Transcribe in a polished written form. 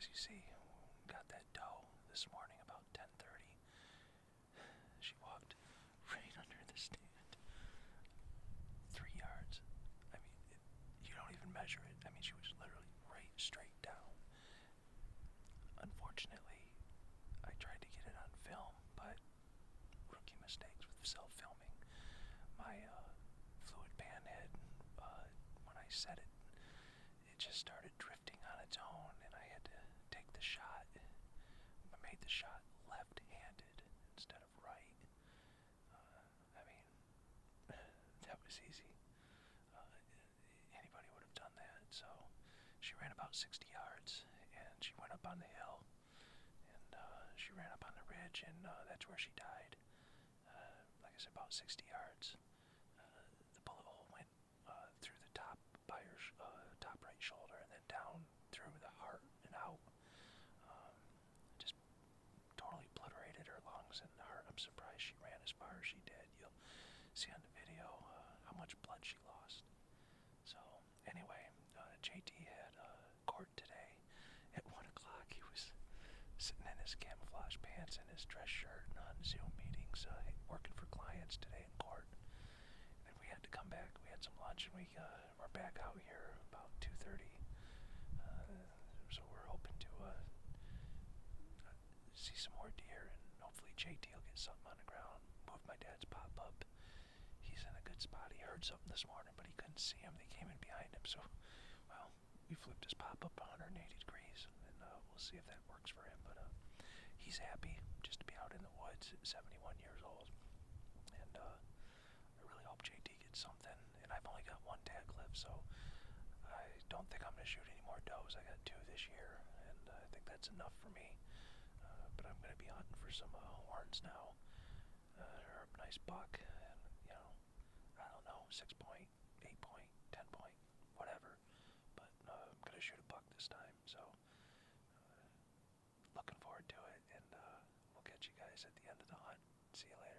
as you see, got that doe this morning about 10:30. She walked right under the stand, 3 yards. I mean, you don't even measure it. I mean, she was literally right straight down. Unfortunately, I tried to get it on film, but rookie mistakes with self-filming. My fluid pan head, when I set it, it just started drifting on its own, and I had to take the shot. I made the shot left-handed instead of right. I mean, that was easy. Anybody would have done that. So she ran about 60 yards, and she went up on the hill, and she ran up on the ridge, and that's where she died. Like I said, about 60 yards. The bullet hole went through the top by her top right shoulder, and then down through the heart and out. Just totally obliterated her lungs and heart. I'm surprised she ran as far as she did. You'll see on the video how much blood she lost. So anyway, JT had court today at 1 o'clock. He was sitting in his camouflage pants and his dress shirt and on Zoom meetings, working for clients today in court. And we had to come back. We had some lunch, and we're back out here about 2:30. So we're hoping to see some more deer, and hopefully JT will get something on the ground. Move my dad's pop-up. He's in a good spot. He heard something this morning, but he couldn't see him. They came in behind him, so, well, we flipped his pop-up 180 degrees, and we'll see if that works for him. But he's happy just to be out in the woods at 71 years old, and I really hope JT gets something. And I've only got one tag left, so I don't think I'm going to shoot any more does. I got 2 this year, and I think that's enough for me. But I'm going to be hunting for some horns now. Or a nice buck, and, I don't know, 6 point, 8 point, 10 point, whatever. But I'm going to shoot a buck this time, so looking forward to it, and we'll catch you guys at the end of the hunt. See you later.